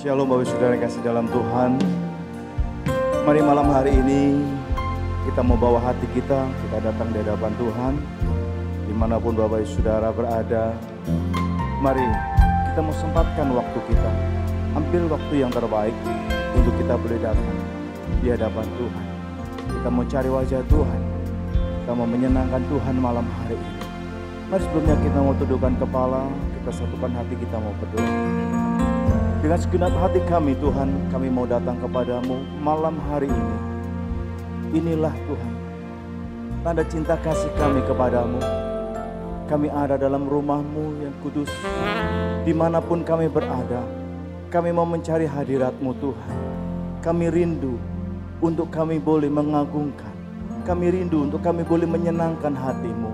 Shalom Bapak Saudara yang kasih dalam Tuhan. Mari malam hari ini kita mau bawa hati kita datang di hadapan Tuhan. Dimanapun Bapak Saudara berada, mari kita mau sempatkan waktu kita. Ambil waktu yang terbaik untuk kita boleh datang di hadapan Tuhan. Kita mau cari wajah Tuhan. Kita mau menyenangkan Tuhan malam hari ini. Mari sebelumnya kita mau tundukkan kepala, kita satukan hati, kita mau berdoa. Dengan segenap hati kami Tuhan, kami mau datang kepadamu malam hari ini. Inilah Tuhan, tanda cinta kasih kami kepadamu. Kami ada dalam rumah-Mu yang kudus. Dimanapun kami berada, kami mau mencari hadirat-Mu Tuhan. Kami rindu untuk kami boleh mengagungkan. Kami rindu untuk kami boleh menyenangkan hati-Mu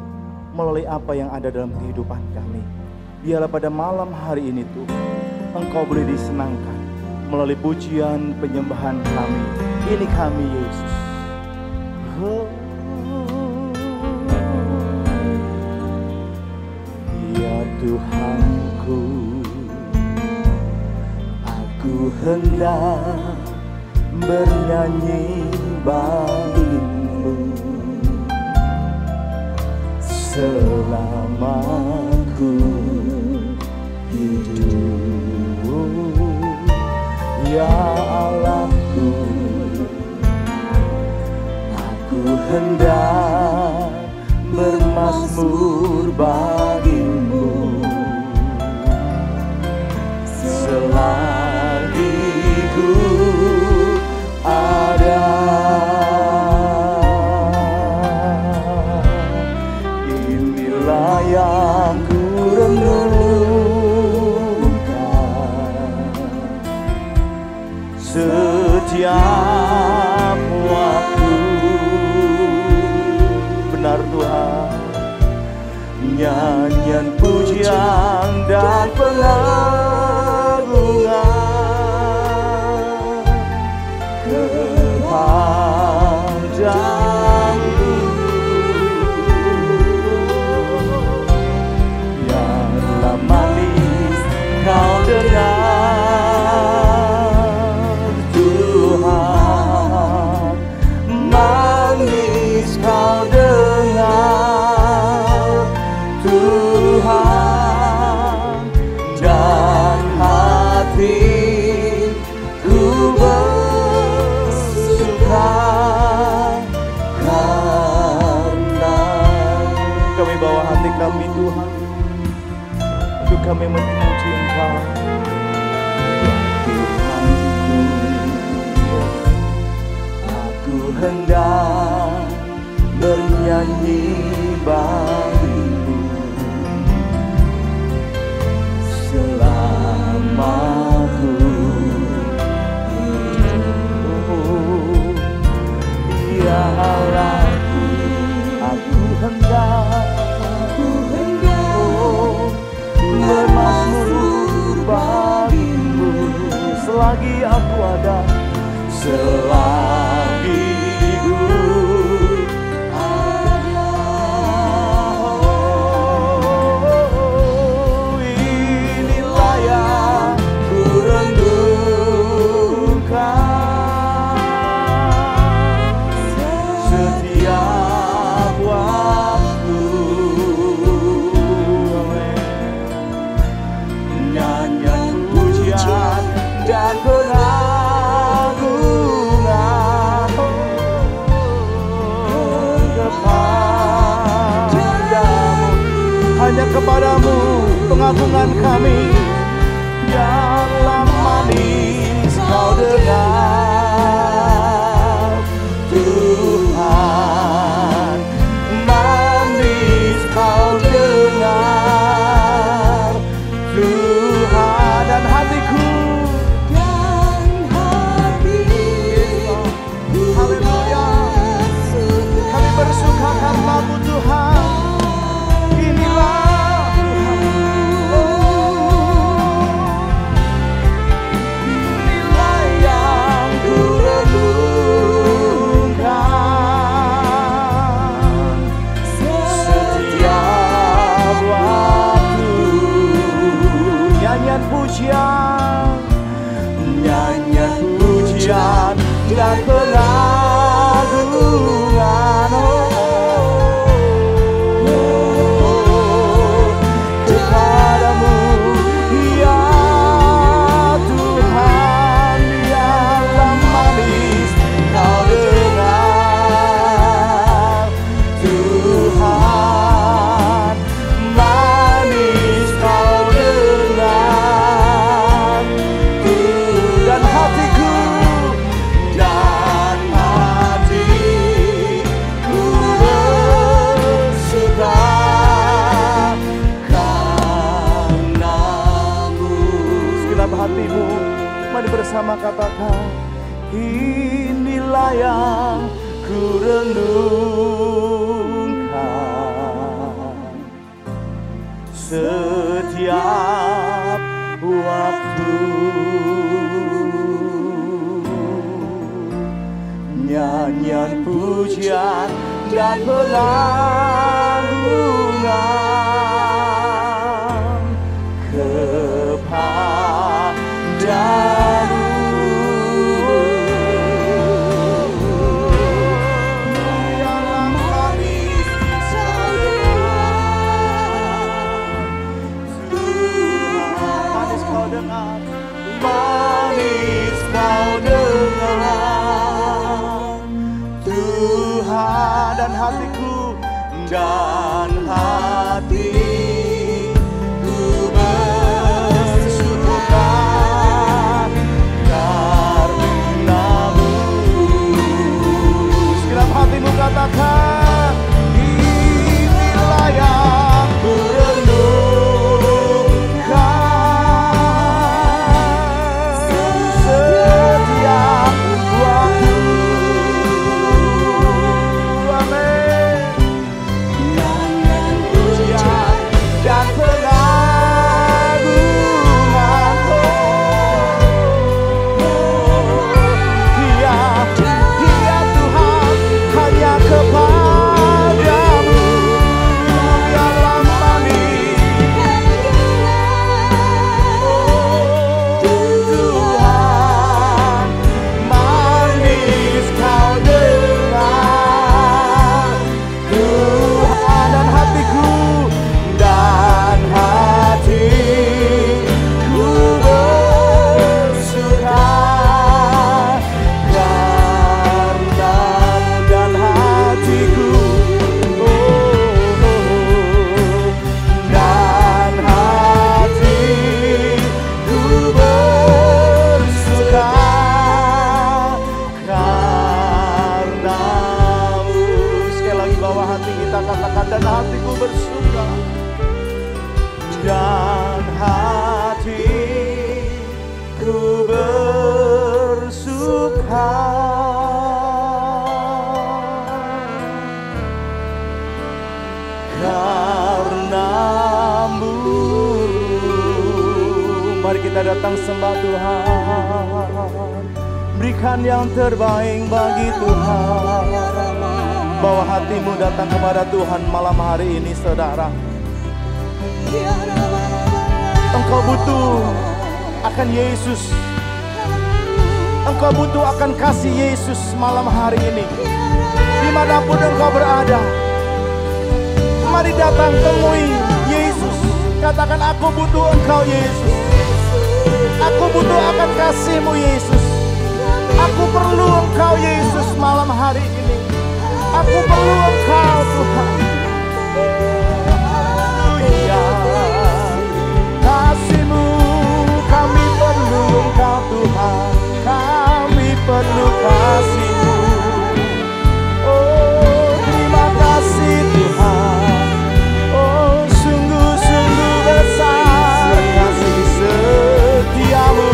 melalui apa yang ada dalam kehidupan kami. Biarlah pada malam hari ini Tuhan, Engkau boleh disenangkan melalui pujian penyembahan kami. Ini kami Yesus. Ya Tuhanku, aku hendak bernyanyi bagimu selama ku hidup. Ya Allahku, aku hendak bermazmur bagimu selagi ku ada. Inilah yang ku setiap waktu. Benar Tuhan, nyanyian pujian dan pengagungan kepadamu. Biarlah manis kau dengar kau dengar Tuhan, dan hatiku bersuka karena kami bawa hati kami Tuhan untuk kami memuji Engkau. Tuhanku, aku hendak bernyanyi bagimu selama ku hidup. Ya Allahku, aku hendak bermazmur bagimu selagi aku ada, selagi kepadamu pengagungan kami. Biarlah manis kau dengar Tuhan, manis kau dengar Tuhan, dan hatiku haleluya, kami bersuka karena-Mu Tuhan. Inilah pujian nyanyian pujian dan pengagungan. Kepadamu ya Tuhan, biarlah manis kau dengar. Tuhan, manis kau dengar. Dan hatiku bersuka karenamu. Segenap hatimu, mari bersama katakan, inilah yang ku renungkan setiap waktu. Nyanyian pujian dan pengagungan kepadamu. Biarlah manis kau dengar. Manis kau dengar. Manis kau dengar. Tuhan, dan hatiku bersuka karenamu. Segenap hatimu katakan, inilah yang ku renungkan setiap waktu. Dan pengagungan, dia Tuhan, hanya kepadamu biarlah manis. Tuhan, manis kau dengar. Tuhan, dan hatiku bersuka karena, dan hatiku dan hatiku bersuka karenamu. Sekali lagi bawa hati kita, katakan, dan hatiku bersuka. Dan hatiku bersuka karenamu. Mari kita datang sembah Tuhan, berikan yang terbaik bagi Tuhan. Bawa hatimu datang kepada Tuhan malam hari ini, saudara. Engkau butuh akan Yesus. Engkau butuh akan kasih Yesus malam hari ini. Dimanapun engkau berada, mari datang temui Yesus. Katakan, aku butuh engkau Yesus. Aku butuh akan kasih-Mu Yesus. Aku perlu engkau Yesus malam hari ini. Aku perlu engkau Tuhan. Kasih-Mu, kami perlu engkau Tuhan. Kami perlu kasih-Mu. Oh, terima kasih Tuhan. Oh, sungguh-sungguh besar kasih setia-Mu.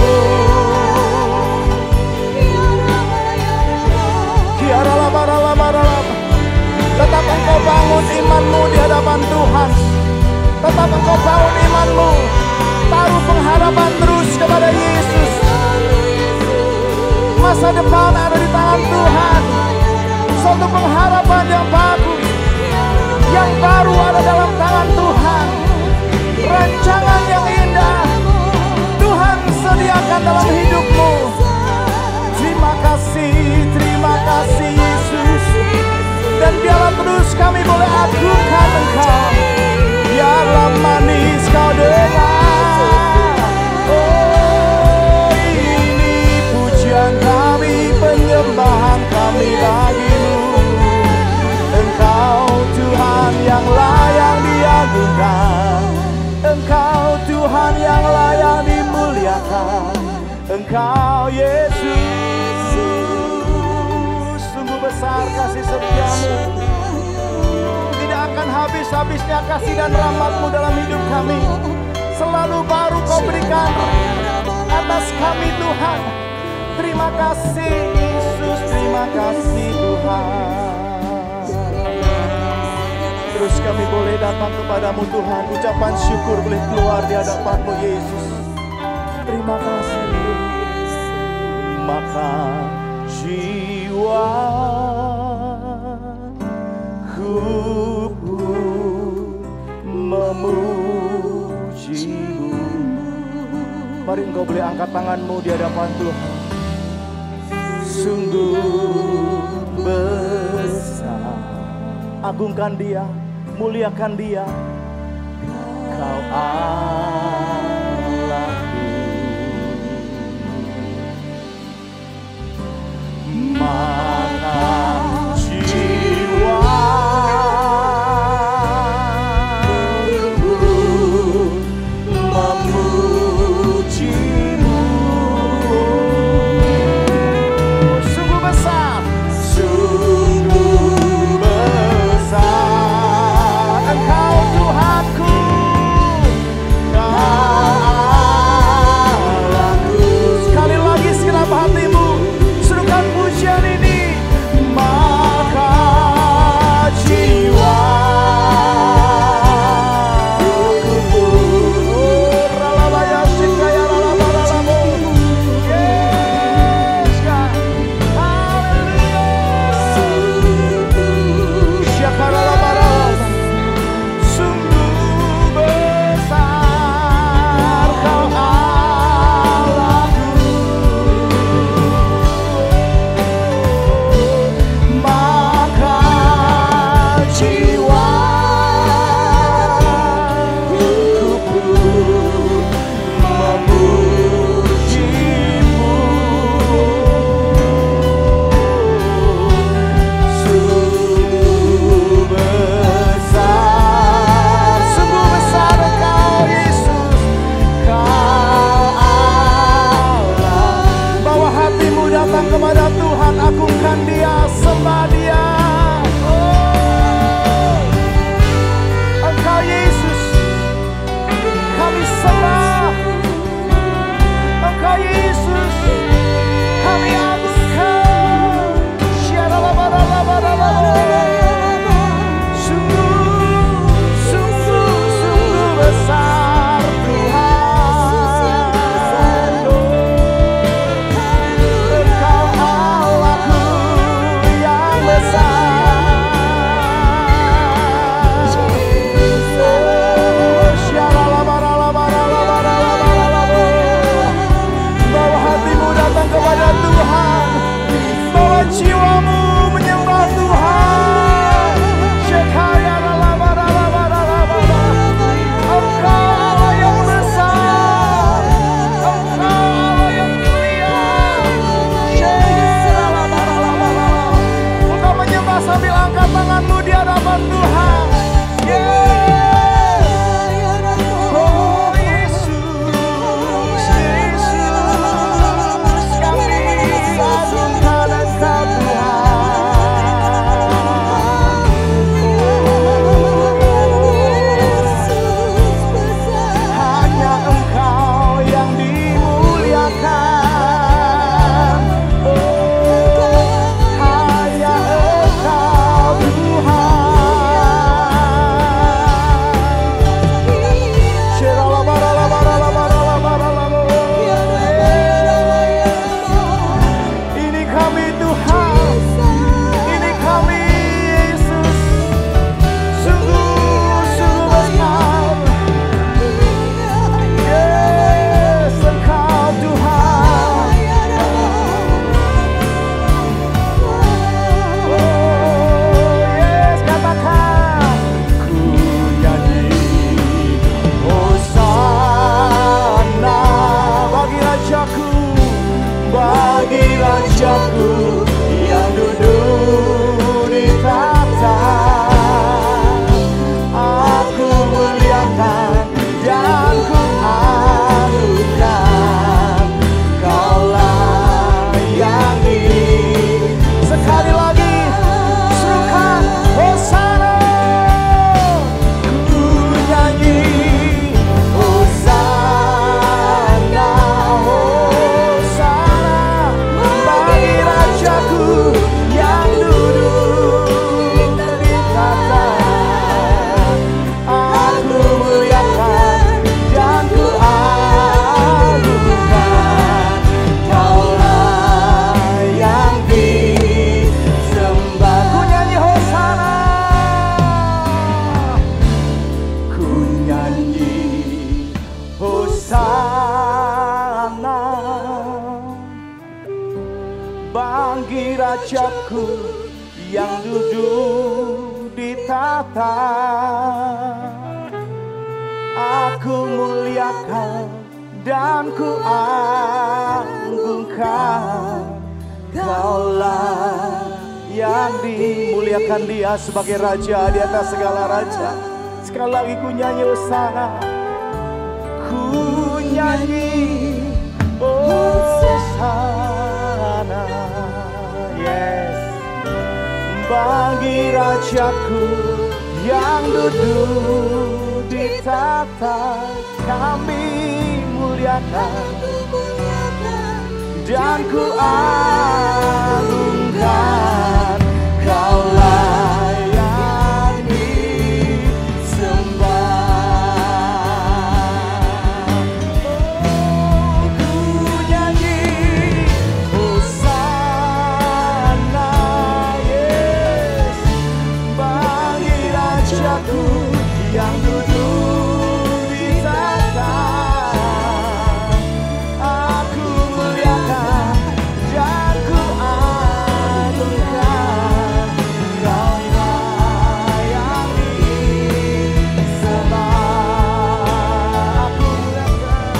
Tetap engkau bangun imanmu di hadapan Tuhan. Tetap engkau bangun imanmu. Taruh pengharapan terus kepada Yesus. Masa depan ada di tangan Tuhan. Suatu pengharapan yang bagus, yang baru ada dalam tangan Tuhan. Rancangan yang indah Tuhan sediakan dalam hidupmu. yang dimuliakan Engkau Yesus. Sungguh besar kasih setiamu, tidak akan habis-habisnya kasih dan rahmat-Mu dalam hidup kami. Selalu baru Kau berikan atas kami Tuhan. Terima kasih Yesus, terima kasih Tuhan. Terus kami boleh datang kepadamu Tuhan, ucapan syukur boleh keluar di hadapan-Mu Yesus. Terima kasih. Maka jiwaku pun memuji-Mu. Mari engkau boleh angkat tanganmu di hadapan Tuhan. Sungguh besar, agungkan Dia, muliakan Dia. Kau Allahku, maka jiwaku memuji-Mu. Sungguh besar, sungguh besar Engkau Tuhanku, Kau Allahku. Sekali lagi segenap hatimu serukan pujian ini. Maka jiwaku pun ralabaya sikaya ralabaralamu. Yes God, haleluya. Syakaralabaralamu. Sungguh besar Kau Allahku, maka jiwaku pun memuji-Mu. Sungguh besar Engkau Yesus, Kau Allah. Bawa hatimu datang kepada Tuhan, agungkan Dia, sembah Dia. Oh, Engkau Yesus, kami sembah. Engkau Yesus, kami agungkan. Sungguh besar Tuhan. Engkau Allahku yang Rajaku yang duduk di tahta. Aku muliakan dan ku agungkan, Kaulah yang dimuliakan Dia sebagai Raja di atas segala raja. Sekali lagi ku nyanyi hosana, ku nyanyi hosana, yes, bagi Rajaku yang duduk di tahta. Kami muliakan dan ku agungkan, Kaulah yang disembah. Ku nyanyi hosana, yes, bagi Rajaku yang duduk di tahta. Aku muliakan dan ku agungkan, Kaulah yang disembah. Aku muliakan,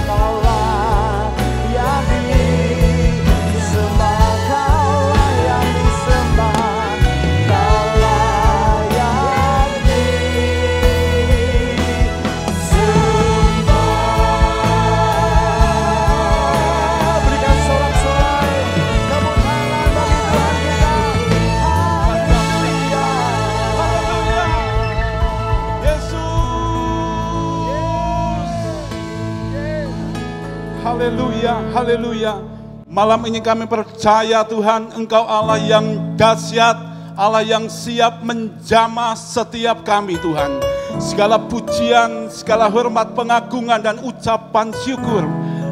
Kaulah yang disembah, Kaulah yang disembah, Kaulah yang disembah. Berikan sorak-sorai, tepuk tangan bagi Tuhan kita. Haleluya, haleluya. Yesus. Haleluya, haleluya. Malam ini kami percaya Tuhan, Engkau Allah yang dahsyat, Allah yang siap menjamah setiap kami Tuhan. Segala pujian, segala hormat, pengagungan dan ucapan syukur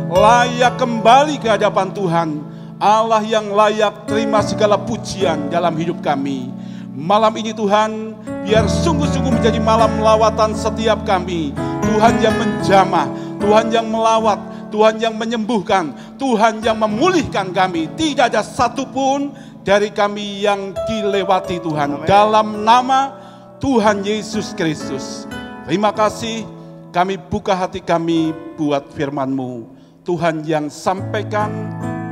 layak kembali ke hadapan Tuhan. Allah yang layak terima segala pujian dalam hidup kami. Malam ini Tuhan, biar sungguh-sungguh menjadi malam lawatan setiap kami. Tuhan yang menjamah, Tuhan yang melawat, Tuhan yang menyembuhkan, Tuhan yang memulihkan kami. Tidak ada satupun dari kami yang dilewati Tuhan. Amin. Dalam nama Tuhan Yesus Kristus. Terima kasih, kami buka hati kami buat firman-Mu. Tuhan yang sampaikan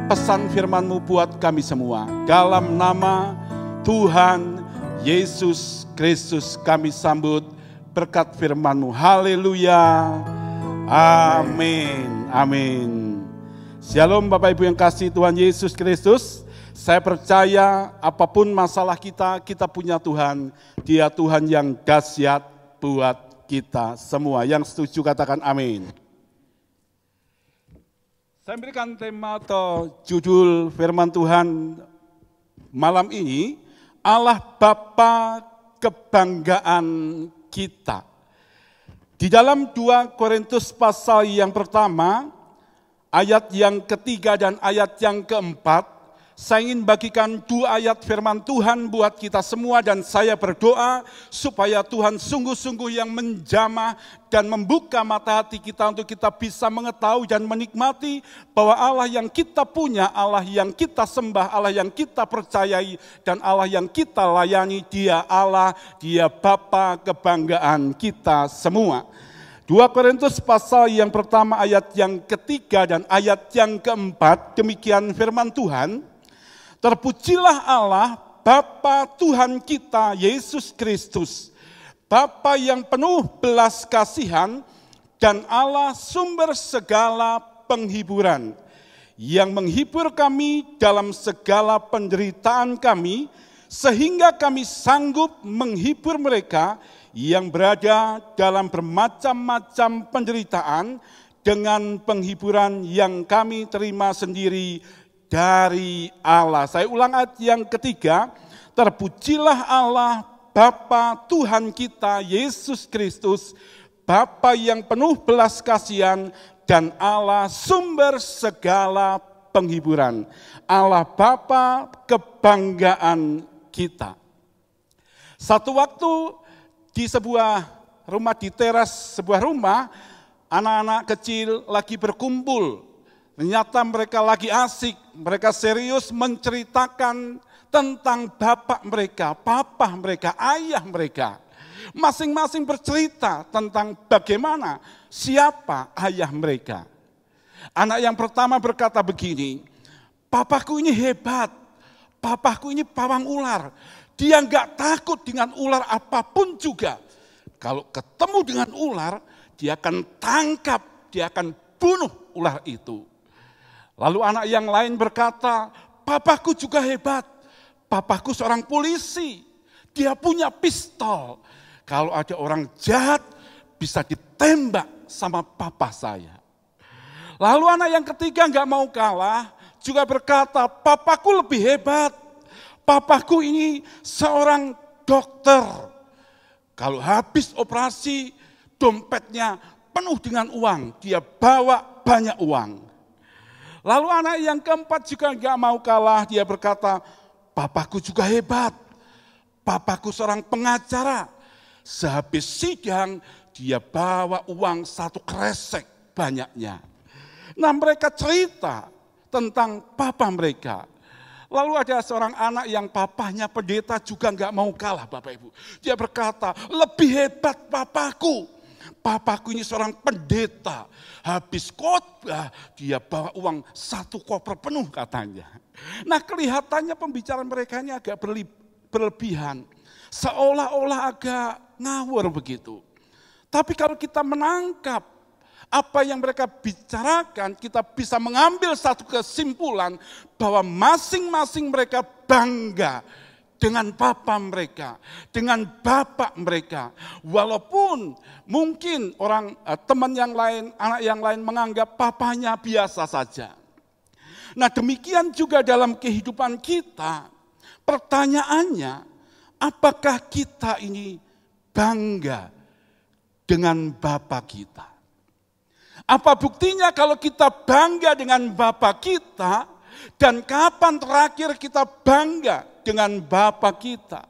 pesan firman-Mu buat kami semua. Dalam nama Tuhan Yesus Kristus kami sambut berkat firman-Mu. Haleluya. Amin. Amin. Shalom Bapak Ibu yang kasih Tuhan Yesus Kristus. Saya percaya apapun masalah kita, kita punya Tuhan. Dia Tuhan yang dahsyat buat kita semua. Yang setuju katakan amin. Saya berikan tema atau judul firman Tuhan malam ini, Allah Bapa kebanggaan kita. Di dalam 2 Korintus pasal yang pertama, ayat yang ketiga dan ayat yang keempat, saya ingin bagikan 2 ayat firman Tuhan buat kita semua dan saya berdoa supaya Tuhan sungguh-sungguh yang menjamah dan membuka mata hati kita untuk kita bisa mengetahui dan menikmati bahwa Allah yang kita punya, Allah yang kita sembah, Allah yang kita percayai dan Allah yang kita layani, Dia Allah, Dia Bapa kebanggaan kita semua. 2 Korintus pasal yang pertama ayat yang ketiga dan ayat yang keempat, demikian firman Tuhan. Terpujilah Allah, Bapa Tuhan kita, Yesus Kristus, Bapa yang penuh belas kasihan dan Allah sumber segala penghiburan, yang menghibur kami dalam segala penderitaan kami, sehingga kami sanggup menghibur mereka yang berada dalam bermacam-macam penderitaan dengan penghiburan yang kami terima sendiri dari Allah. Saya ulang ayat yang ketiga, terpujilah Allah Bapa Tuhan kita Yesus Kristus, Bapa yang penuh belas kasihan dan Allah sumber segala penghiburan. Allah Bapa kebanggaan kita. Satu waktu di sebuah rumah, di teras sebuah rumah, anak-anak kecil lagi berkumpul. Ternyata mereka lagi asik, mereka serius menceritakan tentang bapak mereka, papa mereka, ayah mereka. Masing-masing bercerita tentang bagaimana, siapa ayah mereka. Anak yang pertama berkata begini, papaku ini hebat, papaku ini pawang ular. Dia enggak takut dengan ular apapun juga. Kalau ketemu dengan ular, dia akan tangkap, dia akan bunuh ular itu. Lalu anak yang lain berkata, papaku juga hebat, papaku seorang polisi, dia punya pistol. Kalau ada orang jahat, bisa ditembak sama papa saya. Lalu anak yang ketiga enggak mau kalah, juga berkata, papaku lebih hebat, papaku ini seorang dokter. Kalau habis operasi, dompetnya penuh dengan uang, dia bawa banyak uang. Lalu anak yang keempat juga enggak mau kalah, dia berkata, papaku juga hebat, papaku seorang pengacara. Sehabis sidang, dia bawa uang 1 kresek banyaknya. Nah, mereka cerita tentang papa mereka. Lalu ada seorang anak yang papahnya pendeta juga enggak mau kalah, Bapak Ibu. Dia berkata, lebih hebat papaku. Papaku ini seorang pendeta. Habis khotbah, dia bawa uang 1 koper penuh katanya. Nah, kelihatannya pembicaraan mereka ini agak berlebihan. Seolah-olah agak ngawur begitu. Tapi kalau kita menangkap apa yang mereka bicarakan, kita bisa mengambil satu kesimpulan bahwa masing-masing mereka bangga dengan papa mereka, dengan bapak mereka. Walaupun mungkin teman yang lain, anak yang lain menganggap papanya biasa saja. Nah, demikian juga dalam kehidupan kita. Pertanyaannya, apakah kita ini bangga dengan bapak kita? Apa buktinya kalau kita bangga dengan bapak kita, dan kapan terakhir kita bangga dengan bapak kita?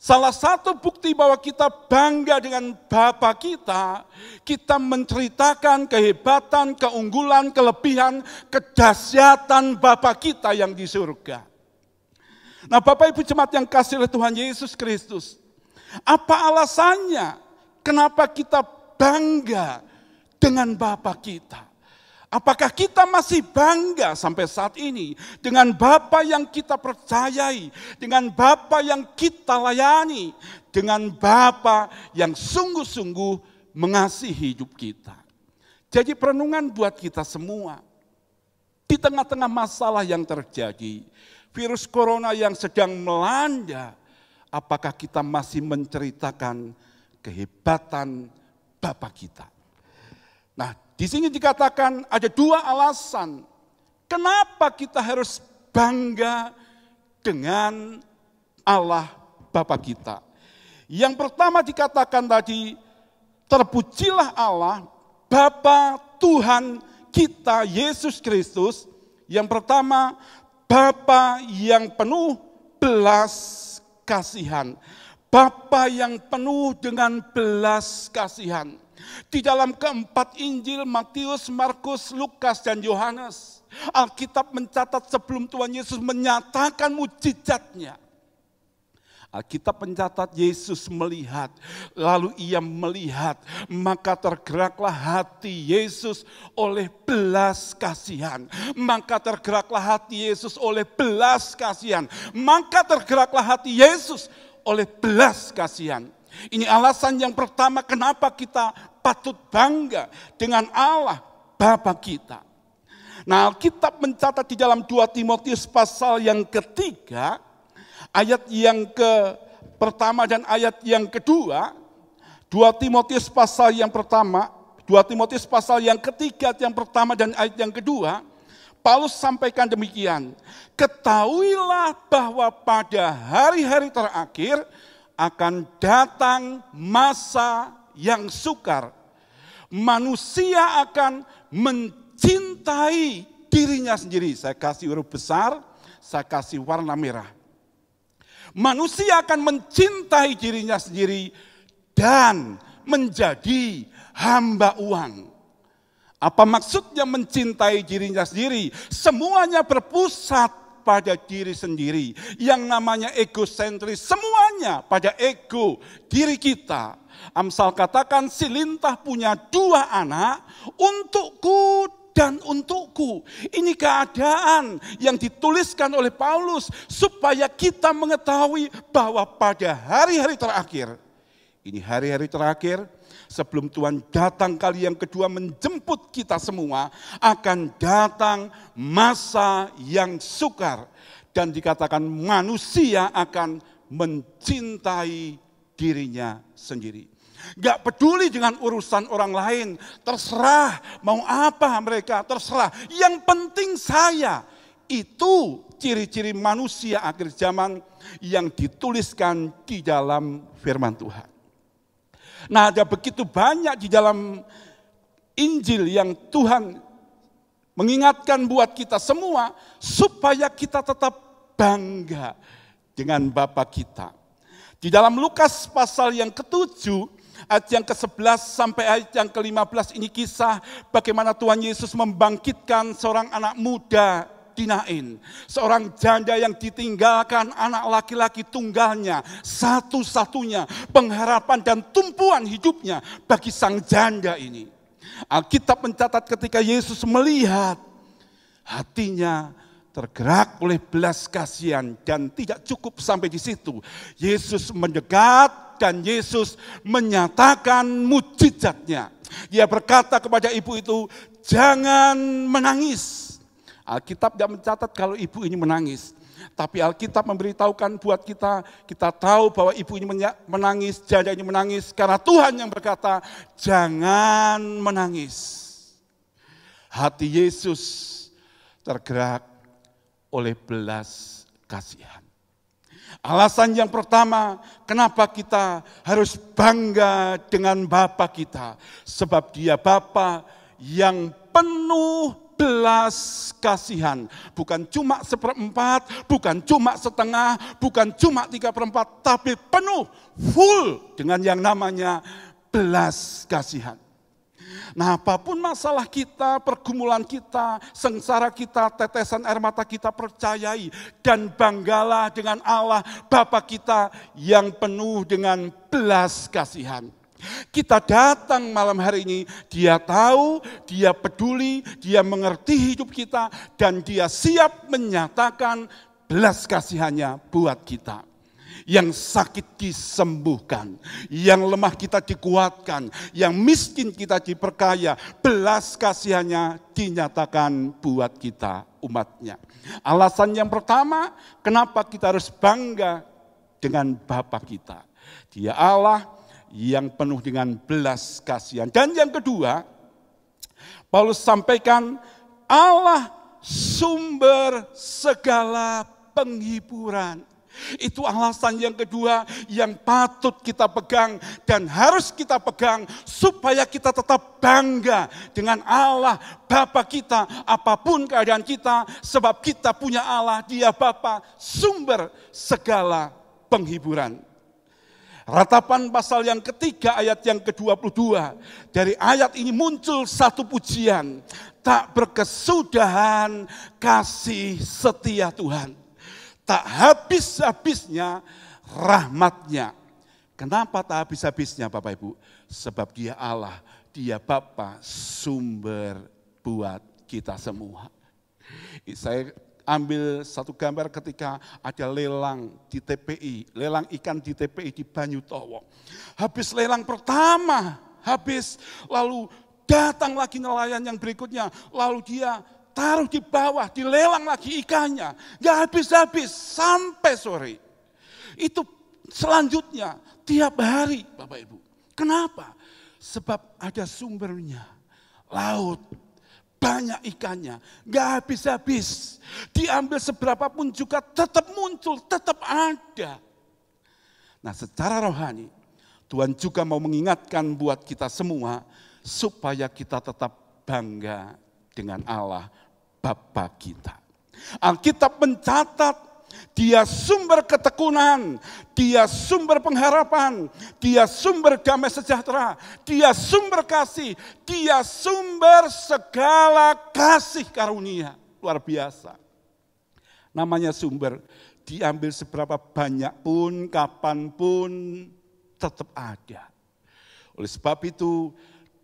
Salah satu bukti bahwa kita bangga dengan bapak kita, kita menceritakan kehebatan, keunggulan, kelebihan, kedahsyatan bapak kita yang di surga. Nah, Bapak Ibu jemaat yang kasih oleh Tuhan Yesus Kristus, apa alasannya kenapa kita bangga dengan Bapa kita? Apakah kita masih bangga sampai saat ini dengan Bapa yang kita percayai, dengan Bapa yang kita layani, dengan Bapa yang sungguh-sungguh mengasihi hidup kita? Jadi perenungan buat kita semua. Di tengah-tengah masalah yang terjadi, virus corona yang sedang melanda, apakah kita masih menceritakan kehebatan Bapa kita? Nah, di sini dikatakan ada 2 alasan kenapa kita harus bangga dengan Allah Bapa kita. Yang pertama dikatakan tadi, terpujilah Allah Bapa Tuhan kita Yesus Kristus. Yang pertama, Bapa yang penuh belas kasihan. Bapa yang penuh dengan belas kasihan. Di dalam keempat Injil, Matius, Markus, Lukas, dan Yohanes, Alkitab mencatat sebelum Tuhan Yesus menyatakan mujizatnya. Alkitab mencatat Yesus melihat, lalu ia melihat, maka tergeraklah hati Yesus oleh belas kasihan. Maka tergeraklah hati Yesus oleh belas kasihan. Maka tergeraklah hati Yesus oleh belas kasihan. Ini alasan yang pertama kenapa kita patut bangga dengan Allah Bapa kita. Nah, Alkitab mencatat di dalam 2 Timotius pasal yang ketiga, ayat yang pertama dan ayat yang kedua. 2 Timotius pasal yang pertama, 2 Timotius pasal yang ketiga, yang pertama dan ayat yang kedua, Paulus sampaikan demikian, ketahuilah bahwa pada hari-hari terakhir akan datang masa yang sukar. Manusia akan mencintai dirinya sendiri. Saya kasih huruf besar, saya kasih warna merah. Manusia akan mencintai dirinya sendiri dan menjadi hamba uang. Apa maksudnya mencintai dirinya sendiri? Semuanya berpusat pada diri sendiri. Yang namanya egosentris, semuanya pada ego diri kita. Amsal katakan si lintah punya 2 anak, untukku dan untukku. Ini keadaan yang dituliskan oleh Paulus supaya kita mengetahui bahwa pada hari-hari terakhir, ini hari-hari terakhir, sebelum Tuhan datang kali yang kedua menjemput kita semua, akan datang masa yang sukar. Dan dikatakan manusia akan mencintai dirinya sendiri. Gak peduli dengan urusan orang lain, terserah mau apa mereka, terserah. Yang penting saya. Itu ciri-ciri manusia akhir zaman yang dituliskan di dalam firman Tuhan. Nah, ada begitu banyak di dalam Injil yang Tuhan mengingatkan buat kita semua supaya kita tetap bangga dengan Bapa kita. Di dalam Lukas pasal yang ke-7, ayat yang ke-11 sampai ayat yang ke-15 ini kisah bagaimana Tuhan Yesus membangkitkan seorang anak muda di Nain. Seorang janda yang ditinggalkan anak laki-laki tunggalnya, satu-satunya pengharapan dan tumpuan hidupnya bagi sang janda ini. Alkitab mencatat ketika Yesus melihat, hatinya tergerak oleh belas kasihan dan tidak cukup sampai di situ. Yesus mendekat dan Yesus menyatakan mujizatnya. Dia berkata kepada ibu itu, jangan menangis. Alkitab tidak mencatat kalau ibu ini menangis. Tapi Alkitab memberitahukan buat kita, kita tahu bahwa ibu ini menangis, janda ini menangis. Karena Tuhan yang berkata, jangan menangis. Hati Yesus tergerak oleh belas kasihan. Alasan yang pertama, kenapa kita harus bangga dengan Bapa kita. Sebab Dia Bapa yang penuh belas kasihan. Bukan cuma 1/4, bukan cuma setengah, bukan cuma 3/4, tapi penuh, full dengan yang namanya belas kasihan. Nah, apapun masalah kita, pergumulan kita, sengsara kita, tetesan air mata kita, percayai dan banggalah dengan Allah Bapa kita yang penuh dengan belas kasihan. Kita datang malam hari ini, Dia tahu, Dia peduli, Dia mengerti hidup kita, dan Dia siap menyatakan belas kasihannya buat kita. Yang sakit disembuhkan, yang lemah kita dikuatkan, yang miskin kita diperkaya, belas kasihannya dinyatakan buat kita umatnya. Alasan yang pertama, kenapa kita harus bangga dengan Bapa kita. Dia Allah yang penuh dengan belas kasihan. Dan yang kedua, Paulus sampaikan Allah sumber segala penghiburan. Itu alasan yang kedua yang patut kita pegang dan harus kita pegang supaya kita tetap bangga dengan Allah Bapa kita apapun keadaan kita, sebab kita punya Allah, Dia Bapa sumber segala penghiburan. Ratapan pasal yang ketiga ayat yang ke-22. Dari ayat ini muncul satu pujian. Tak berkesudahan kasih setia Tuhan. Tak habis-habisnya rahmatnya. Kenapa tak habis-habisnya Bapak Ibu? Sebab Dia Allah, Dia Bapa sumber buat kita semua. Saya ambil satu gambar ketika ada lelang di TPI, lelang ikan di TPI di Banyutowo. Habis lelang pertama, lalu datang lagi nelayan yang berikutnya, lalu dia taruh di bawah, dilelang lagi ikannya. Gak habis-habis sampai sore. Itu selanjutnya tiap hari Bapak Ibu. Kenapa? Sebab ada sumbernya, laut. Banyak ikannya, gak habis-habis. Diambil seberapapun juga tetap muncul, tetap ada. Nah, secara rohani, Tuhan juga mau mengingatkan buat kita semua, supaya kita tetap bangga dengan Allah Bapa kita. Alkitab mencatat Dia sumber ketekunan, Dia sumber pengharapan, Dia sumber damai sejahtera, Dia sumber kasih, Dia sumber segala kasih karunia. Luar biasa. Namanya sumber, diambil seberapa banyak pun, kapanpun, tetap ada. Oleh sebab itu,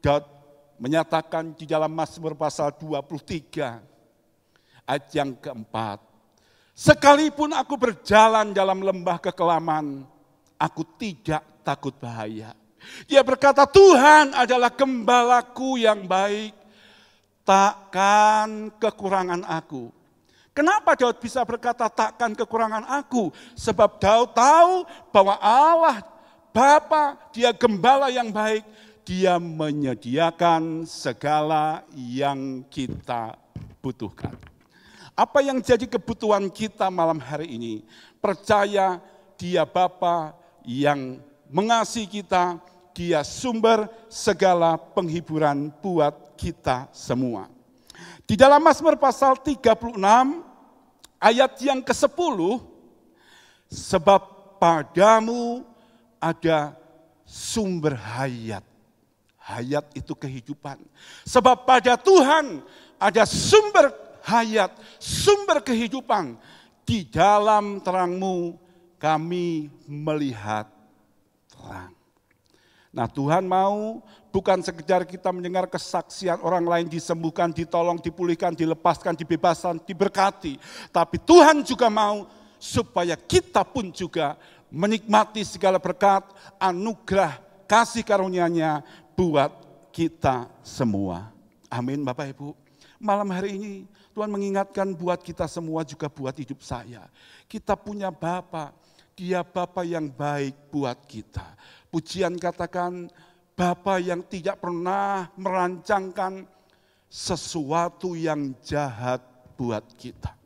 Daud menyatakan di dalam Mazmur pasal 23, ayat yang keempat, sekalipun aku berjalan dalam lembah kekelaman, aku tidak takut bahaya. Dia berkata, Tuhan adalah gembalaku yang baik, takkan kekurangan aku. Kenapa Daud bisa berkata takkan kekurangan aku? Sebab Daud tahu bahwa Allah Bapa, Dia gembala yang baik, Dia menyediakan segala yang kita butuhkan. Apa yang jadi kebutuhan kita malam hari ini? Percaya Dia Bapa yang mengasihi kita, Dia sumber segala penghiburan buat kita semua. Di dalam Mazmur pasal 36 ayat yang ke-10, sebab padamu ada sumber hayat. Hayat itu kehidupan. Sebab pada Tuhan ada sumber hayat, sumber kehidupan. Di dalam terangmu kami melihat terang. Nah, Tuhan mau bukan sekedar kita mendengar kesaksian orang lain disembuhkan, ditolong, dipulihkan, dilepaskan, dibebaskan, diberkati. Tapi Tuhan juga mau supaya kita pun juga menikmati segala berkat, anugerah, kasih karunia-Nya buat kita semua. Amin Bapak Ibu. Malam hari ini Tuhan mengingatkan buat kita semua, juga buat hidup saya. Kita punya Bapa, Dia Bapa yang baik buat kita. Pujian katakan, Bapa yang tidak pernah merancangkan sesuatu yang jahat buat kita.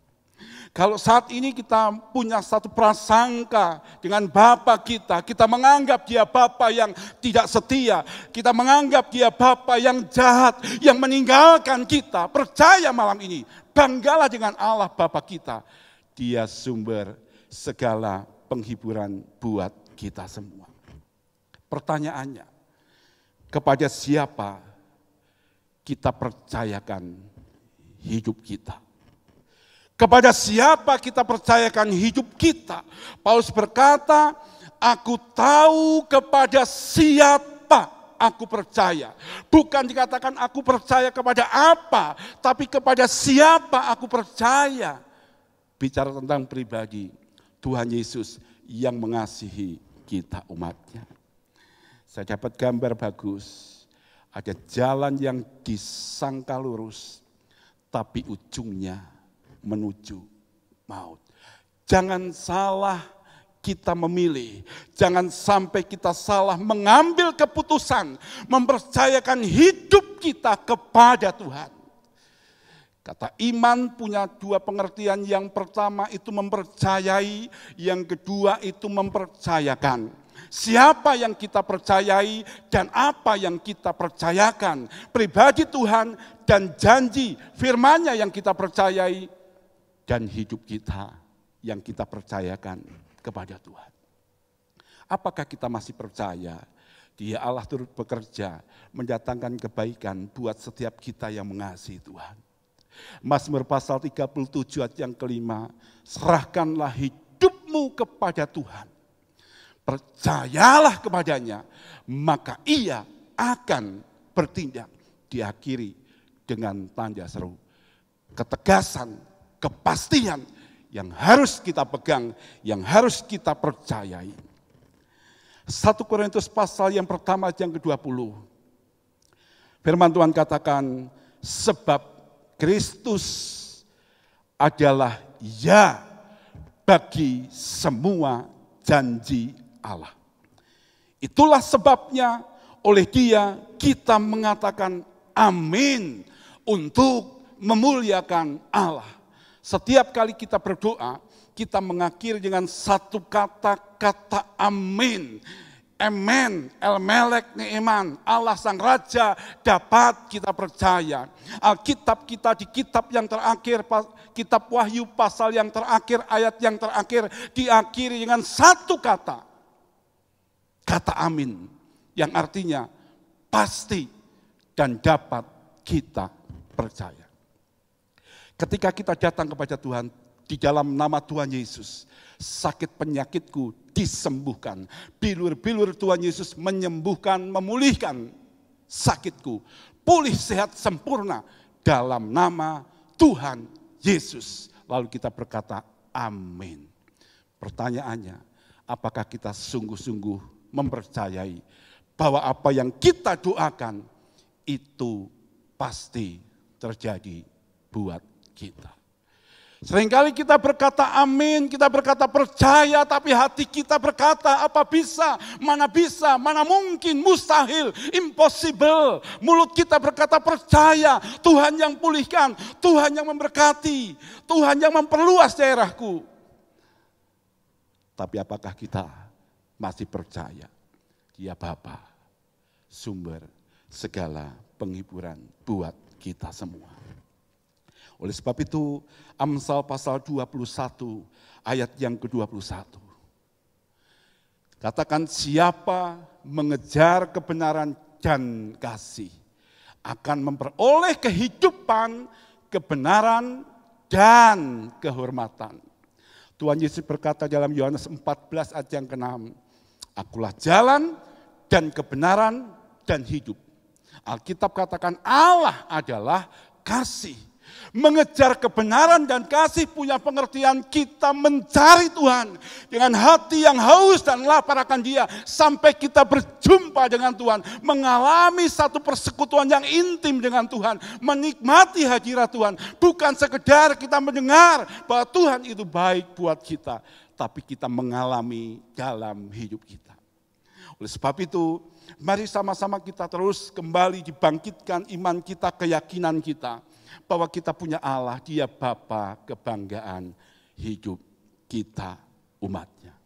Kalau saat ini kita punya satu prasangka dengan Bapa kita menganggap Dia Bapa yang tidak setia, kita menganggap Dia Bapa yang jahat, yang meninggalkan kita. Percaya malam ini, banggalah dengan Allah Bapa kita. Dia sumber segala penghiburan buat kita semua. Pertanyaannya, kepada siapa kita percayakan hidup kita? Kepada siapa kita percayakan hidup kita? Paulus berkata, aku tahu kepada siapa aku percaya. Bukan dikatakan aku percaya kepada apa, tapi kepada siapa aku percaya. Bicara tentang pribadi, Tuhan Yesus yang mengasihi kita umatnya. Saya dapat gambar bagus, ada jalan yang disangka lurus, tapi ujungnya menuju maut. Jangan salah kita memilih, jangan sampai kita salah mengambil keputusan, mempercayakan hidup kita kepada Tuhan. Kata iman punya dua pengertian, yang pertama itu mempercayai, yang kedua itu mempercayakan. Siapa yang kita percayai dan apa yang kita percayakan, pribadi Tuhan dan janji firman-Nya yang kita percayai, dan hidup kita yang kita percayakan kepada Tuhan. Apakah kita masih percaya Dia Allah turut bekerja mendatangkan kebaikan buat setiap kita yang mengasihi Tuhan? Mazmur pasal 37 ayat yang kelima, serahkanlah hidupmu kepada Tuhan. Percayalah kepadanya, maka Ia akan bertindak. Diakhiri dengan tanda seru, ketegasan, kepastian yang harus kita pegang, yang harus kita percayai. 1 Korintus pasal yang pertama yang ke-20. Firman Tuhan katakan, sebab Kristus adalah ya bagi semua janji Allah. Itulah sebabnya oleh Dia kita mengatakan amin untuk memuliakan Allah. Setiap kali kita berdoa, kita mengakhiri dengan satu kata amin. Emen, El Melek Neeman, Allah Sang Raja dapat kita percaya. Alkitab kita di kitab yang terakhir, kitab Wahyu pasal yang terakhir, ayat yang terakhir, diakhiri dengan satu kata. Kata amin, yang artinya pasti dan dapat kita percaya. Ketika kita datang kepada Tuhan, di dalam nama Tuhan Yesus, sakit penyakitku disembuhkan. Bilur-bilur Tuhan Yesus menyembuhkan, memulihkan sakitku. Pulih sehat sempurna dalam nama Tuhan Yesus. Lalu kita berkata amin. Pertanyaannya, apakah kita sungguh-sungguh mempercayai bahwa apa yang kita doakan itu pasti terjadi buat kita. Seringkali kita berkata amin, kita berkata percaya, tapi hati kita berkata apa bisa, mana mungkin, mustahil, impossible. Mulut kita berkata percaya, Tuhan yang pulihkan, Tuhan yang memberkati, Tuhan yang memperluas daerahku. Tapi apakah kita masih percaya Dia Bapa, sumber segala penghiburan buat kita semua. Oleh sebab itu, Amsal pasal 21 ayat yang ke-21. Katakan, siapa mengejar kebenaran dan kasih akan memperoleh kehidupan, kebenaran, dan kehormatan. Tuhan Yesus berkata dalam Yohanes 14 ayat yang ke-6, Akulah jalan dan kebenaran dan hidup. Alkitab katakan Allah adalah kasih. Mengejar kebenaran dan kasih punya pengertian kita mencari Tuhan dengan hati yang haus dan lapar akan Dia sampai kita berjumpa dengan Tuhan, mengalami satu persekutuan yang intim dengan Tuhan, menikmati hadirat Tuhan. Bukan sekedar kita mendengar bahwa Tuhan itu baik buat kita, tapi kita mengalami dalam hidup kita. Oleh sebab itu, mari sama-sama kita terus kembali dibangkitkan iman kita, keyakinan kita, bahwa kita punya Allah, Dia Bapa kebanggaan hidup kita umatnya.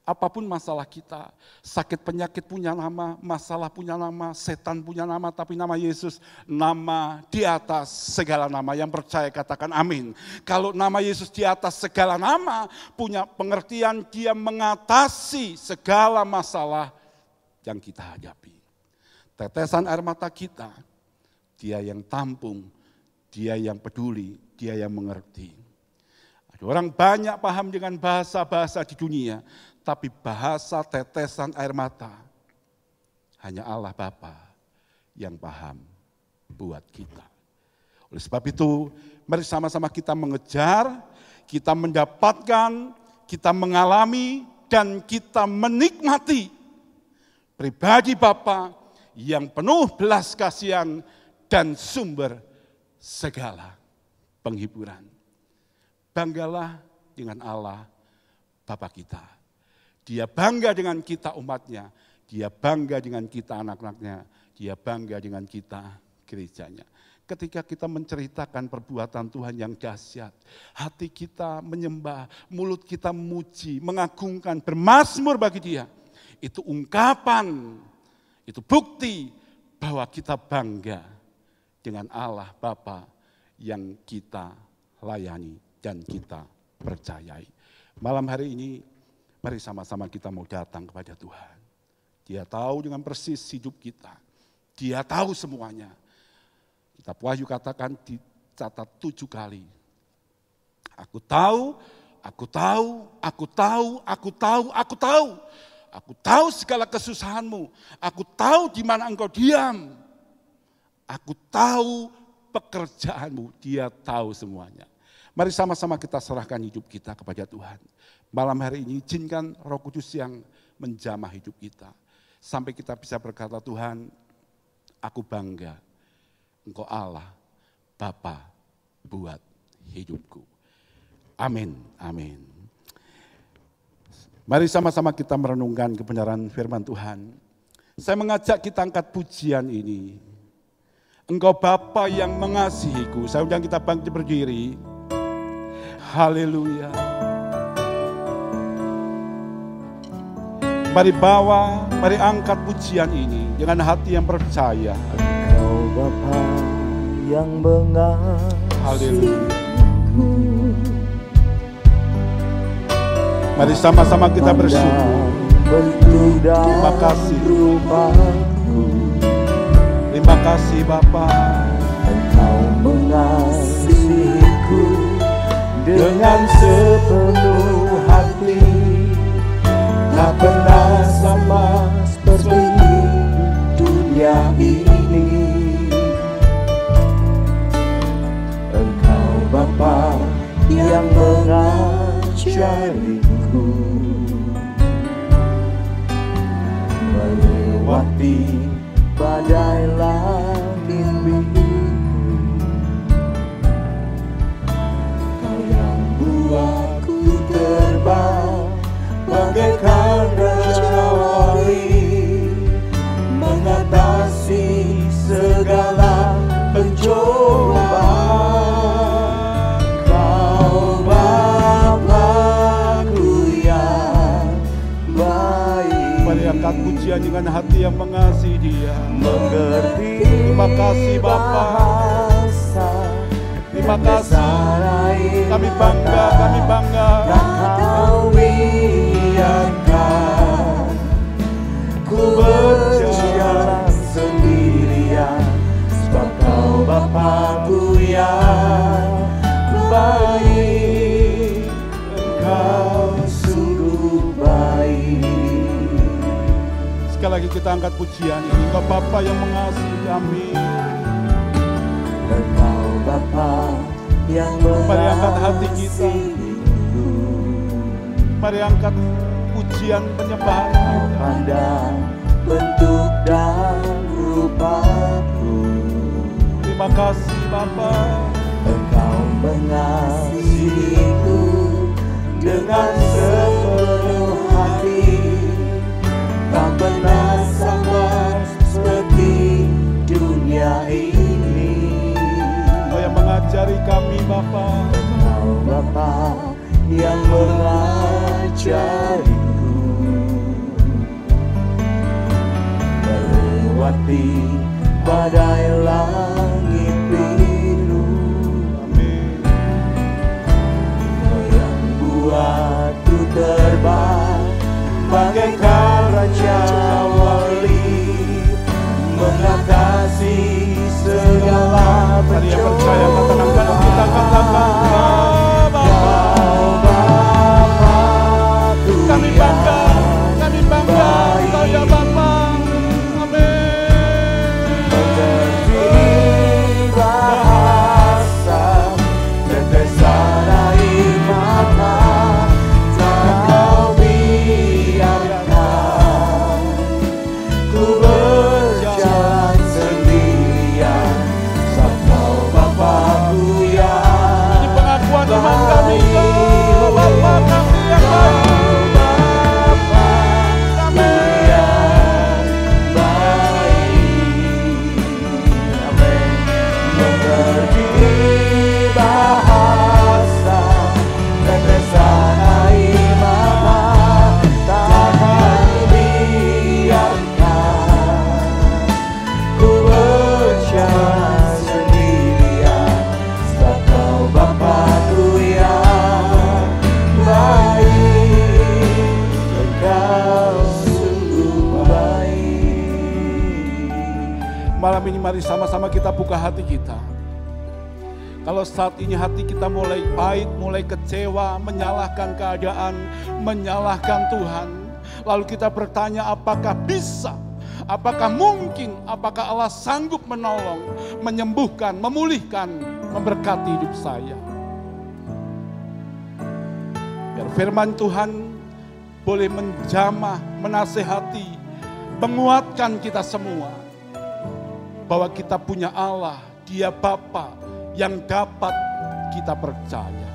Apapun masalah kita, sakit penyakit punya nama, masalah punya nama, setan punya nama, tapi nama Yesus, nama di atas segala nama. Yang percaya katakan amin. Kalau nama Yesus di atas segala nama, punya pengertian Dia mengatasi segala masalah yang kita hadapi. Tetesan air mata kita, Dia yang tampung, Dia yang peduli, Dia yang mengerti. Ada orang banyak paham dengan bahasa-bahasa di dunia, tapi bahasa tetesan air mata hanya Allah Bapa yang paham buat kita. Oleh sebab itu, mari sama-sama kita mengejar, kita mendapatkan, kita mengalami, dan kita menikmati pribadi Bapa yang penuh belas kasihan dan sumber segala penghiburan. Banggalah dengan Allah Bapa kita. Dia bangga dengan kita umatnya. Dia bangga dengan kita anak-anaknya. Dia bangga dengan kita gerejanya. Ketika kita menceritakan perbuatan Tuhan yang dahsyat, hati kita menyembah, mulut kita memuji, mengagungkan, bermazmur bagi Dia. Itu ungkapan, itu bukti bahwa kita bangga dengan Allah Bapa yang kita layani dan kita percayai. Malam hari ini, mari sama-sama kita mau datang kepada Tuhan. Dia tahu dengan persis hidup kita. Dia tahu semuanya. Kitab Wahyu katakan dicatat 7 kali. Aku tahu, aku tahu, aku tahu, aku tahu, aku tahu. Aku tahu segala kesusahanmu. Aku tahu di mana engkau diam. Aku tahu pekerjaanmu. Dia tahu semuanya. Mari sama-sama kita serahkan hidup kita kepada Tuhan. Malam hari ini izinkan Roh Kudus yang menjamah hidup kita. Sampai kita bisa berkata, Tuhan, aku bangga. Engkau Allah, Bapa buat hidupku. Amin, amin. Mari sama-sama kita merenungkan kebenaran firman Tuhan. Saya mengajak kita angkat pujian ini. Engkau Bapa yang mengasihiku. Saya undang kita bangkit berdiri. Haleluya. Mari bawa, mari angkat pujian ini dengan hati yang percaya. Engkau Bapa yang mengasihi. Mari sama-sama kita bersyukur. Terima kasih. Terima kasih Bapa. Engkau mengasihiku dengan sepenuh hati. Tak pernah sama seperti dunia ini. Engkau Bapa yang mengajariku melewati badai langit biru. Kau yang buatku terbang bagaikan raja wali, mengatasi segala pencobaan. Kau Bapa-Ku yang baik. Mari angkat pujian dengan hati yang mengasihi Dia. Mengerti. Terima kasih Bapa. Terima kasih. Kami bangga, kami bangga. Kau biarkan ku berjalan sendirian, sebab Kau Bapa-Ku yang baik. Engkau sungguh baik. Sekali lagi kita angkat pujian ini. Engkau Bapa yang mengasihi kami. Engkau Bapa yang Mari angkat hati kita. mengasihiku. Mari angkat pujian penyembahan kita. Pandang bentuk dan rupaku. Terima kasih Bapa. Engkau mengasihiku dengan sepenuh hati. Tak pernah sama seperti dunia ini. Engkau yang mengajari kami Bapa. Engkau Bapa yang mengajariku melewati badai langit biru. Amin. Kau yang buatku terbang bagaikan raja wali, mengatasi segala Mari yang percaya katakan kita katakan kami bangga, Engkau ya Bapa. Amin. Mengerti bahasa tetesan air mata, tak Kau biarkan ku berjalan sendirian, sebab Kau Bapa-Ku yang Ini pengakuan iman kami, Engkau Bapa kami yang baik. Malam ini mari sama-sama kita buka hati kita. Kalau saat ini hati kita mulai pahit, mulai kecewa, menyalahkan keadaan, menyalahkan Tuhan. Lalu kita bertanya apakah bisa, apakah mungkin, apakah Allah sanggup menolong, menyembuhkan, memulihkan, memberkati hidup saya. Biar firman Tuhan boleh menjamah, menasehati, menguatkan kita semua. Bahwa kita punya Allah, Dia Bapa yang dapat kita percaya.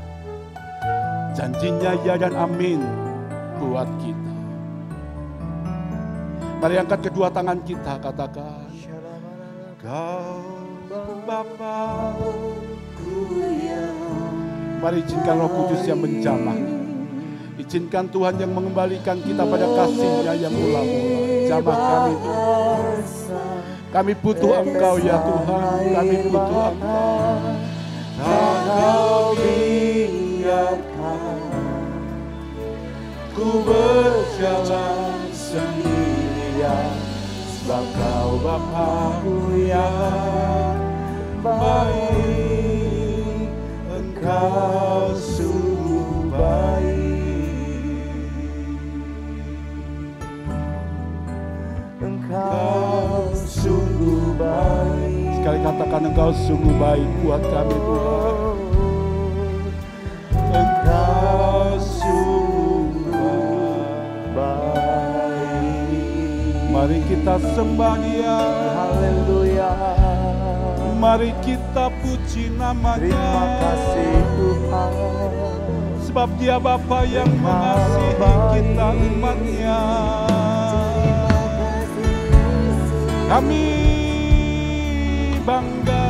Janjinya ya dan amin buat kita. Mari angkat kedua tangan kita, katakan, Kau Bapa-Ku yang. Mari izinkan Roh Kudus yang menjamah. Izinkan Tuhan yang mengembalikan kita pada kasih-Nya yang mula-mula. Jamah kami Tuhan. Kami butuh Engkau ya Tuhan. Kami butuh Engkau. Tak Kau biarkan ku berjalan sendirian, sebab Kau Bapa-Ku yang baik. Engkau sungguh baik. Engkau sungguh baik. Sekali katakan Engkau sungguh baik buat kami Tuhan. Engkau sungguh baik. Mari kita sembah Dia. Haleluya. Mari kita puji nama-Nya. Terima kasih Tuhan. Sebab Dia Bapa yang mengasihi kita umat-Nya. Kami bangga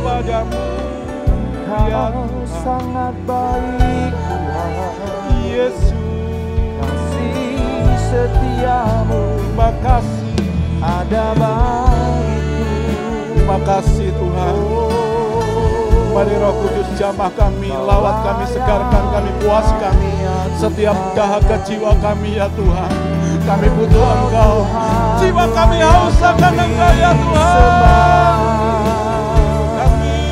padamu. Kau sangat baik Tuhan. Yesus, kasih setiamu. terima kasih. Ada bagiku. Terima kasih Tuhan. Mari Roh Kudus jamah kami, lawat kami, segarkan kami, puaskan setiap dahaga jiwa kami ya Tuhan. Kami butuh Engkau. Jiwa kami haus akan Engkau ya Tuhan. Kami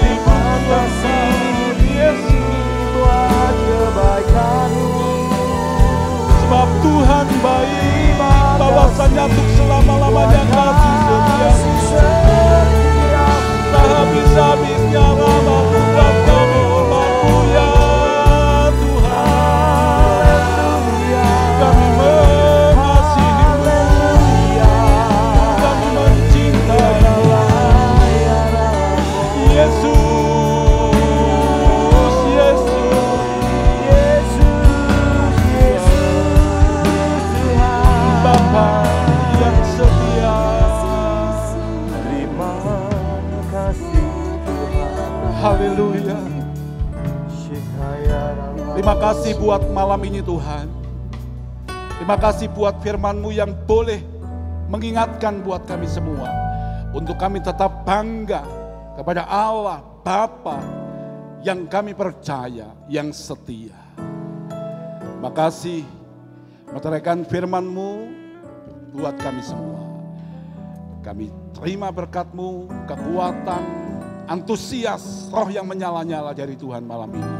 terima kasih Yesus buat kebaikan-Mu. sebab Tuhan baik, bahwasanya untuk selama-lamanya kasih setia. Tak habis-habisnya rahmat-Mu buat kami umat-Mu ya Tuhan. Kami mengasihi-Mu, kami mencintai-Mu. Yesus, Bapa yang setia. Terima kasih Tuhan. Haleluya. Terima kasih buat malam ini Tuhan. Terima kasih buat firman-Mu yang boleh mengingatkan buat kami semua. Untuk kami tetap bangga kepada Allah Bapa yang kami percaya, yang setia. Terima kasih meteraikan firman-Mu buat kami semua. Kami terima berkat-Mu, kekuatan, antusias, roh yang menyala-nyala dari Tuhan malam ini.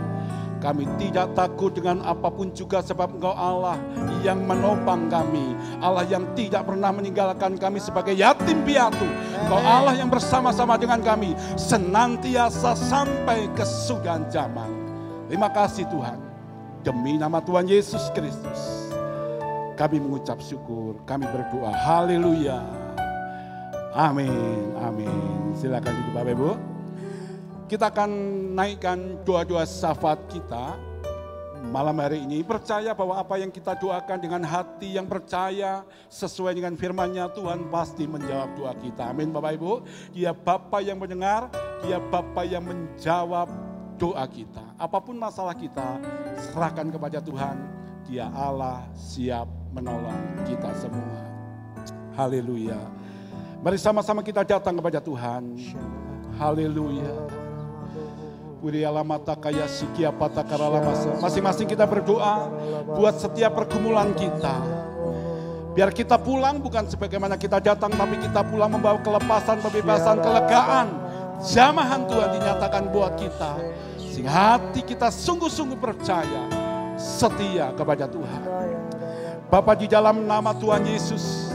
Kami tidak takut dengan apapun juga sebab Engkau Allah yang menopang kami. Allah yang tidak pernah meninggalkan kami sebagai yatim piatu. Engkau Allah yang bersama-sama dengan kami senantiasa sampai kesudahan zaman. Terima kasih Tuhan. Demi nama Tuhan Yesus Kristus kami mengucap syukur, kami berdoa. Haleluya. Amin, amin. Silakan duduk Bapak Ibu. Kita akan naikkan doa-doa syafaat kita malam hari ini. Percaya bahwa apa yang kita doakan dengan hati yang percaya sesuai dengan firman-Nya, Tuhan pasti menjawab doa kita. Amin Bapak Ibu. Dia Bapa yang mendengar, Dia Bapa yang menjawab doa kita. Apapun masalah kita, serahkan kepada Tuhan. Dia Allah siap menolong kita semua. Haleluya. Mari sama-sama kita datang kepada Tuhan. Haleluya. Masing-masing kita berdoa buat setiap pergumulan kita. Biar kita pulang bukan sebagaimana kita datang, tapi kita pulang membawa kelepasan, pembebasan, kelegaan. Jamahan Tuhan dinyatakan buat kita. Sehingga hati kita sungguh-sungguh percaya, setia kepada Tuhan. Bapa, di dalam nama Tuhan Yesus,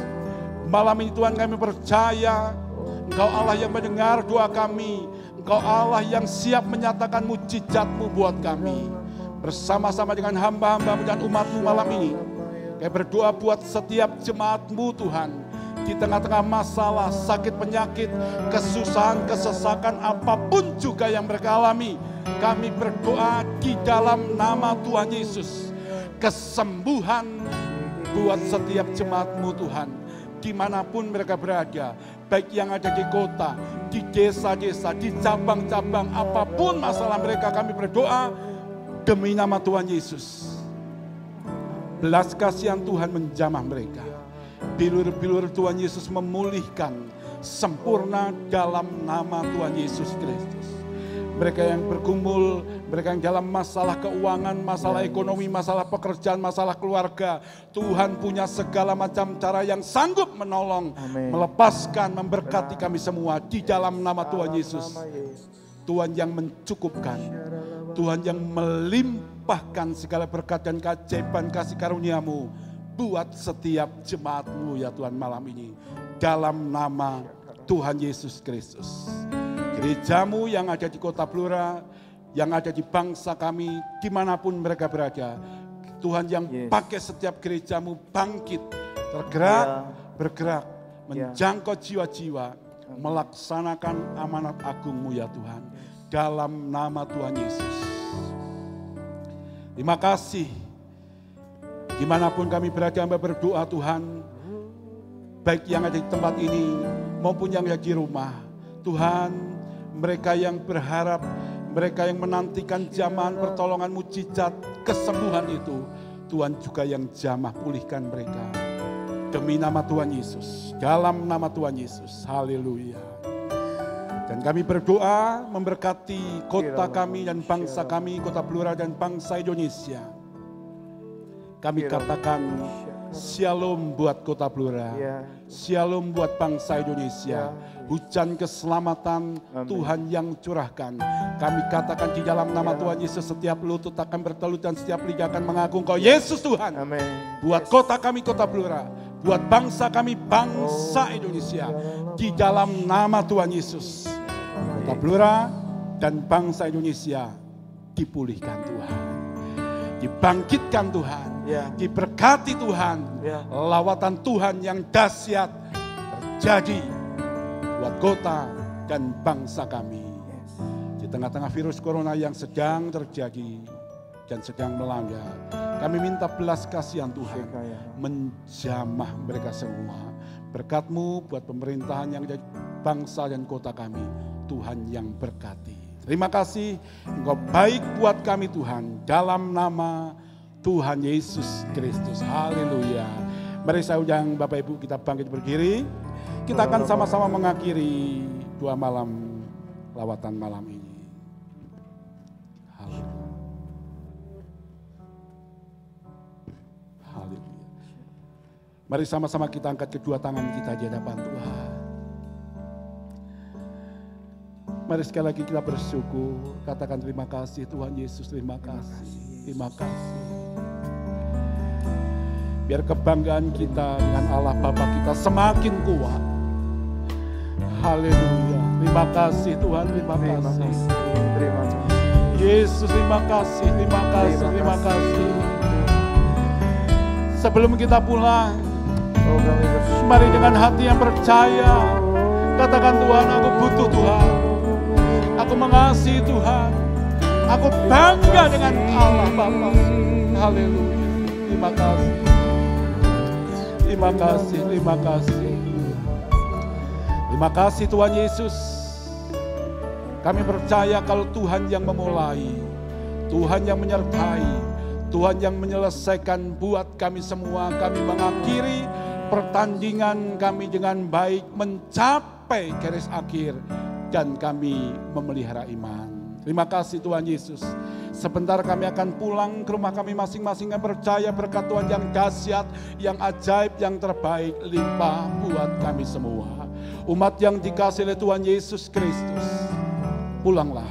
malam ini Tuhan kami percaya Engkau Allah yang mendengar doa kami. Engkau Allah yang siap menyatakan mujizat-Mu buat kami. Bersama-sama dengan hamba-hamba-Mu dan umat-Mu malam ini. Kami berdoa buat setiap jemaat-Mu Tuhan. Di tengah-tengah masalah, sakit penyakit, kesusahan, kesesakan, apapun juga yang mereka alami. Kami berdoa di dalam nama Tuhan Yesus. Kesembuhan buat setiap jemaat-Mu Tuhan. Dimanapun mereka berada, baik yang ada di kota, di desa-desa, di cabang-cabang, apapun masalah mereka, kami berdoa Demi nama Tuhan Yesus, belas kasihan Tuhan menjamah mereka. Bilur-bilur Tuhan Yesus memulihkan sempurna dalam nama Tuhan Yesus Kristus. Mereka yang bergumul, mereka yang dalam masalah keuangan, masalah ekonomi, masalah pekerjaan, masalah keluarga. Tuhan punya segala macam cara yang sanggup menolong, melepaskan, memberkati kami semua di dalam nama Tuhan Yesus. Tuhan yang mencukupkan, Tuhan yang melimpahkan segala berkat dan keajaiban kasih karunia-Mu buat setiap jemaat-Mu ya Tuhan malam ini. Dalam nama Tuhan Yesus Kristus. Gereja-Mu yang ada di Kota Blora, yang ada di bangsa kami, dimanapun mereka berada. Tuhan yang pakai setiap gereja-Mu bangkit, tergerak, bergerak, menjangkau jiwa-jiwa, melaksanakan amanat agung-Mu ya Tuhan. Dalam nama Tuhan Yesus. Terima kasih. Dimanapun kami berada, hamba berdoa Tuhan, baik yang ada di tempat ini maupun yang ada di rumah. Tuhan, mereka yang berharap, mereka yang menantikan zaman pertolongan mujizat, kesembuhan itu, Tuhan juga yang jamah pulihkan mereka. Demi nama Tuhan Yesus, dalam nama Tuhan Yesus, haleluya. Dan kami berdoa memberkati kota kami dan bangsa kami, Kota Blora dan bangsa Indonesia. Kami katakan shalom buat Kota Blora, shalom buat bangsa Indonesia. Hujan keselamatan Tuhan yang curahkan. Kami katakan di dalam nama Tuhan Yesus, setiap lutut akan bertelut dan setiap lidah akan mengaku Engkau Yesus Tuhan. Buat kota kami, Kota Blora, buat bangsa kami, bangsa Indonesia. Di dalam nama Tuhan Yesus, Kota Blora dan bangsa Indonesia dipulihkan Tuhan, dibangkitkan Tuhan, diberkati Tuhan, lawatan Tuhan yang dahsyat terjadi buat kota dan bangsa kami. Di tengah-tengah virus corona yang sedang terjadi dan sedang melanda, kami minta belas kasihan Tuhan menjamah mereka semua. Berkat-Mu buat pemerintahan yang ada bangsa dan kota kami, Tuhan yang berkati. Terima kasih, Engkau baik buat kami Tuhan, dalam nama Tuhan Yesus Kristus. Haleluya. Mari saya undang Bapak Ibu kita bangkit berdiri. Kita akan sama-sama mengakhiri dua malam lawatan malam ini. Haleluya. Haleluya. Mari sama-sama kita angkat kedua tangan kita di hadapan Tuhan. Mari sekali lagi kita bersyukur, katakan terima kasih Tuhan Yesus, terima kasih, terima kasih. Biar kebanggaan kita dengan Allah Bapa kita semakin kuat. Haleluya, terima kasih Tuhan, terima kasih. Yesus, terima kasih, terima kasih, terima kasih. Sebelum kita pulang, mari dengan hati yang percaya, katakan Tuhan, aku butuh Tuhan. Aku mengasihi Tuhan. Aku bangga dengan Allah Bapa. Haleluya. Terima kasih. Terima kasih, terima kasih. Terima kasih Tuhan Yesus. Kami percaya kalau Tuhan yang memulai, Tuhan yang menyertai, Tuhan yang menyelesaikan buat kami semua. Kami mengakhiri pertandingan kami dengan baik, mencapai garis akhir. Dan kami memelihara iman. Terima kasih Tuhan Yesus. Sebentar kami akan pulang ke rumah kami masing-masing yang percaya berkat Tuhan yang dahsyat, yang ajaib, yang terbaik limpah buat kami semua. Umat yang dikasihi oleh Tuhan Yesus Kristus, pulanglah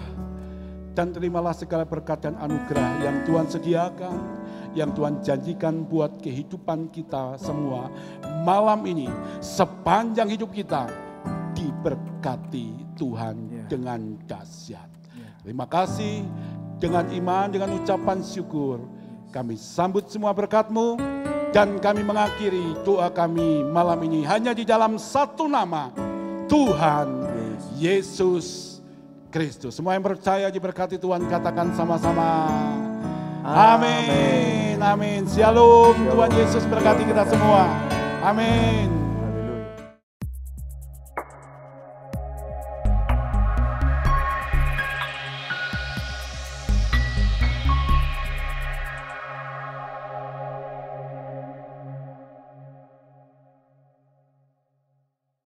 dan terimalah segala berkat dan anugerah yang Tuhan sediakan, yang Tuhan janjikan buat kehidupan kita semua. Malam ini sepanjang hidup kita diberkati Tuhan dengan dahsyat. Terima kasih, dengan iman, dengan ucapan syukur, kami sambut semua berkat-Mu dan kami mengakhiri doa kami malam ini hanya di dalam satu nama, Tuhan Yesus Kristus. Semua yang percaya diberkati Tuhan, katakan sama-sama. Amin, amin. Shalom, Tuhan Yesus berkati kita semua. Amin.